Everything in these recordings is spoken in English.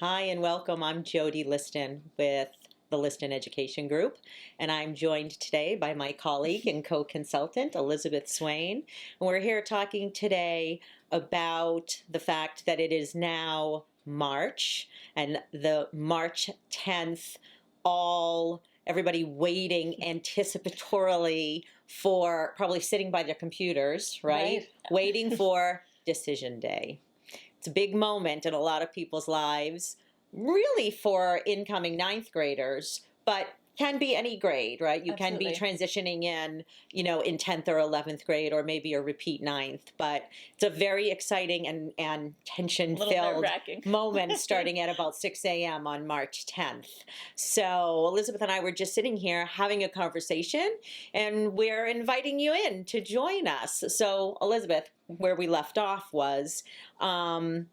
Hi and welcome. I'm Jody Liston with the Liston Education Group, and I'm joined today by my colleague and co-consultant, Elizabeth Swain. And we're here talking today about the fact that it is now March, and the March 10th, everybody waiting anticipatorily for, probably sitting by their computers, right? Waiting for Decision Day. It's a big moment in a lot of people's lives, really for incoming ninth graders, but can be any grade, right? You Absolutely. can be transitioning in 10th or 11th grade, or maybe a repeat ninth. But it's a very exciting and tension-filled moment starting at about 6 a.m. on March 10th. So Elizabeth and I were just sitting here having a conversation, and we're inviting you in to join us. So Elizabeth, where we left off was March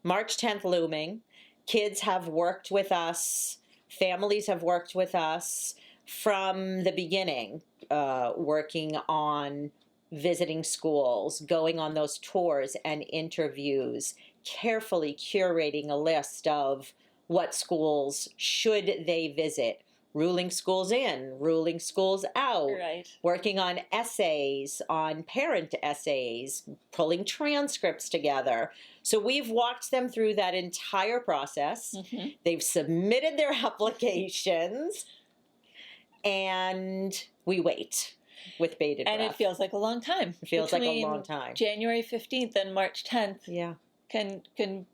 10th looming. Kids have worked with us. Families have worked with us from the beginning, working on visiting schools, going on those tours and interviews, carefully curating a list of what schools should they visit, ruling schools in, ruling schools out, working on essays, on parent essays, pulling transcripts together. So we've walked them through that entire process. Mm-hmm. They've submitted their applications, and we wait with bated breath. And it feels like a long time. It feels like a long time. January 15th and March 10th. Yeah. Can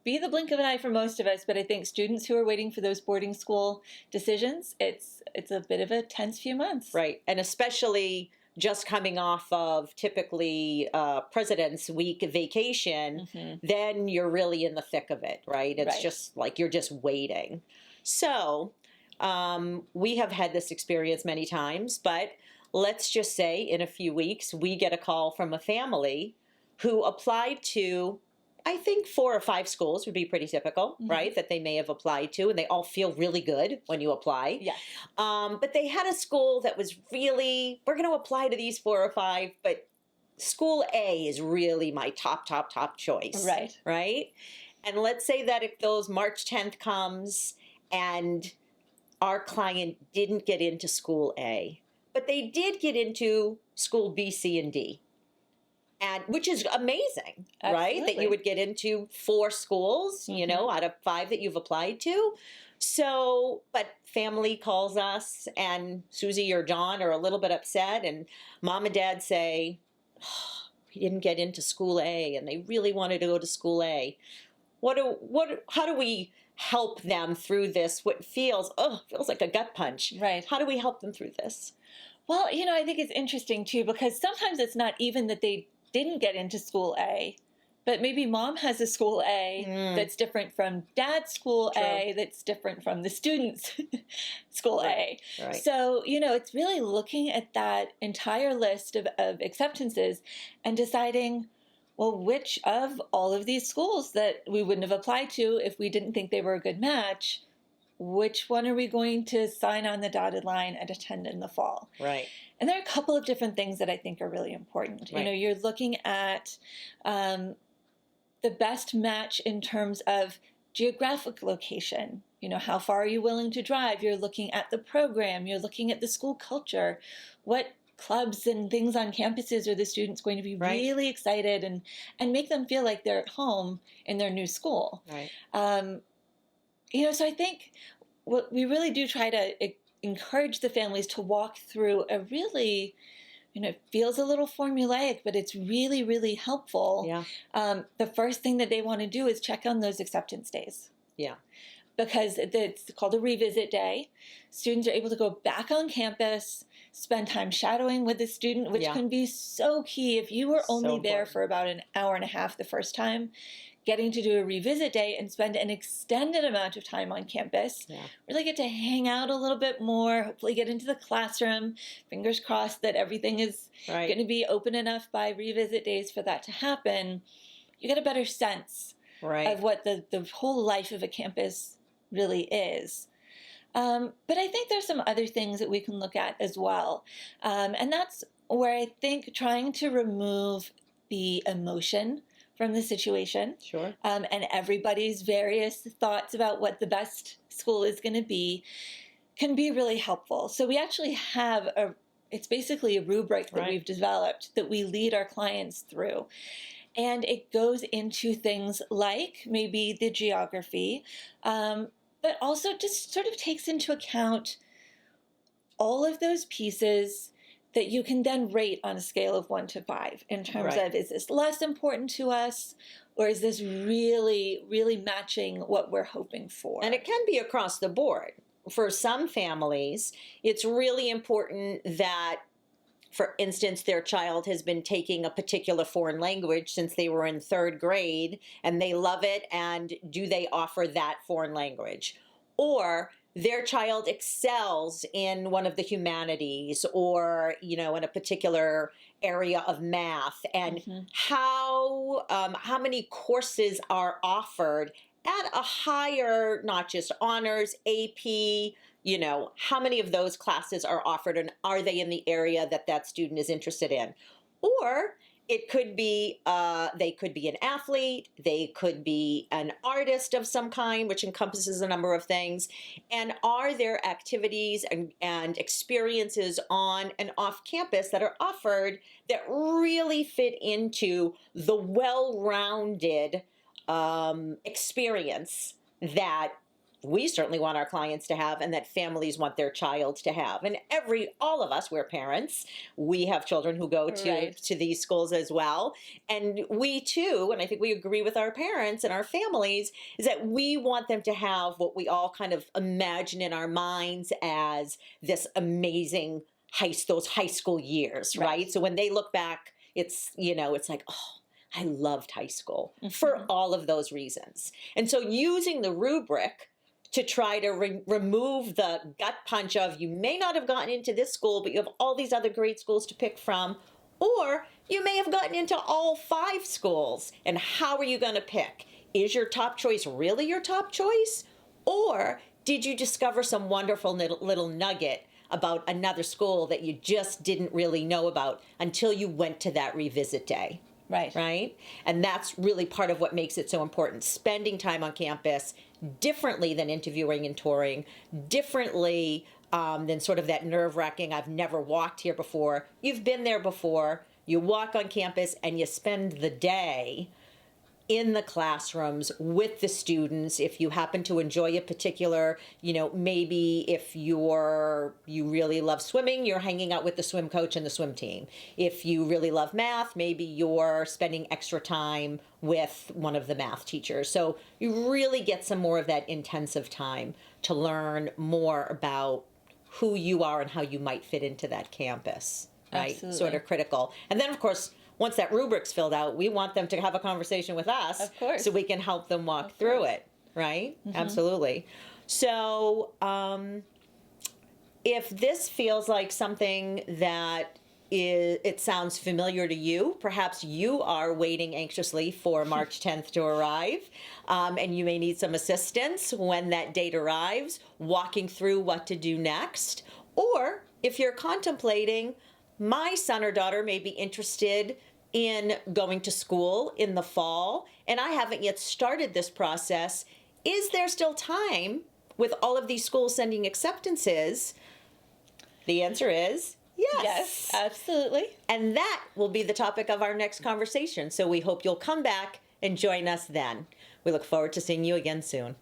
be the blink of an eye for most of us, but I think students who are waiting for those boarding school decisions, it's a bit of a tense few months. Right, and especially just coming off of typically President's Week vacation, mm-hmm. then you're really in the thick of it, right? It's just like you're just waiting. So we have had this experience many times, but let's just say in a few weeks we get a call from a family who applied to, I think 4 or 5 schools would be pretty typical, mm-hmm. right, that they may have applied to, and they all feel really good when you apply. Yes. But they had a school that was really, we're going to apply to these 4 or 5, but school A is really my top choice. Right. Right? And let's say that if those March 10th comes and our client didn't get into school A, but they did get into school B, C, and D. And which is amazing, Absolutely. Right? That you would get into 4 schools, mm-hmm. Out of 5 that you've applied to. So, but family calls us, and Susie or John are a little bit upset, and mom and dad say, oh, we didn't get into school A, and they really wanted to go to school A. How do we help them through this? What feels like a gut punch. Right. How do we help them through this? Well, I think it's interesting too, because sometimes it's not even that they didn't get into school A, but maybe mom has a school A that's different from dad's school A, that's different from the student's school A. Right. So, it's really looking at that entire list of acceptances and deciding, well, which of all of these schools that we wouldn't have applied to if we didn't think they were a good match, which one are we going to sign on the dotted line and attend in the fall? Right. And there are a couple of different things that I think are really important. Right. You're looking at the best match in terms of geographic location. How far are you willing to drive? You're looking at the program. You're looking at the school culture. What clubs and things on campuses are the students going to be really excited and make them feel like they're at home in their new school? Right. So I think what we really do try to encourage the families to walk through a really, it feels a little formulaic, but it's really, really helpful. Yeah. The first thing that they want to do is check on those acceptance days. Yeah. Because it's called a revisit day. Students are able to go back on campus, spend time shadowing with the student, which can be so key. If you were only there for about an hour and a half the first time, getting to do a revisit day and spend an extended amount of time on campus, really get to hang out a little bit more, hopefully get into the classroom, fingers crossed that everything is going to be open enough by revisit days for that to happen. You get a better sense of what the whole life of a campus really is. But I think there's some other things that we can look at as well. And that's where I think trying to remove the emotion from the situation. Sure. And everybody's various thoughts about what the best school is going to be can be really helpful. So we actually have it's basically a rubric that we've developed that we lead our clients through. And it goes into things like maybe the geography, but also just sort of takes into account all of those pieces that you can then rate on a scale of 1 to 5 in terms of, is this less important to us, or is this really, really matching what we're hoping for? And it can be across the board. For some families, it's really important that, for instance, their child has been taking a particular foreign language since they were in 3rd grade and they love it, and do they offer that foreign language? Or their child excels in one of the humanities, or, you know, in a particular area of math, and how many courses are offered at a higher, not just honors, AP, you know, how many of those classes are offered, and are they in the area that that student is interested in? Or it could be, they could be an athlete, they could be an artist of some kind, which encompasses a number of things. And are there activities and experiences on and off campus that are offered that really fit into the well-rounded experience that we certainly want our clients to have, and that families want their child to have. And all of us, we're parents, we have children who go to these schools as well. And we too, and I think we agree with our parents and our families, is that we want them to have what we all kind of imagine in our minds as this amazing those high school years, right? So when they look back, it's, you know, it's like, oh, I loved high school for all of those reasons. And so using the rubric to try to remove the gut punch of, you may not have gotten into this school, but you have all these other great schools to pick from, or you may have gotten into all 5 schools, and how are you going to pick? Is your top choice really your top choice? Or did you discover some wonderful little nugget about another school that you just didn't really know about until you went to that revisit day? Right? And that's really part of what makes it so important. Spending time on campus differently than interviewing and touring, differently than sort of that nerve-wracking, I've never walked here before. You've been there before. You walk on campus and you spend the day in the classrooms with the students. If you happen to enjoy a particular, you know, maybe if you really love swimming, you're hanging out with the swim coach and the swim team. If you really love math, maybe you're spending extra time with one of the math teachers. So you really get some more of that intensive time to learn more about who you are and how you might fit into that campus, right? Absolutely. Sort of critical. And then, of course, once that rubric's filled out, we want them to have a conversation with us, of course, so we can help them walk through it, right? Absolutely. So if this feels like something that it sounds familiar to you, perhaps you are waiting anxiously for March 10th to arrive, and you may need some assistance when that date arrives, walking through what to do next. Or if you're contemplating, my son or daughter may be interested in going to school in the fall, and I haven't yet started this process. Is there still time with all of these schools sending acceptances? The answer is yes. Yes, absolutely. And that will be the topic of our next conversation. So we hope you'll come back and join us then. We look forward to seeing you again soon.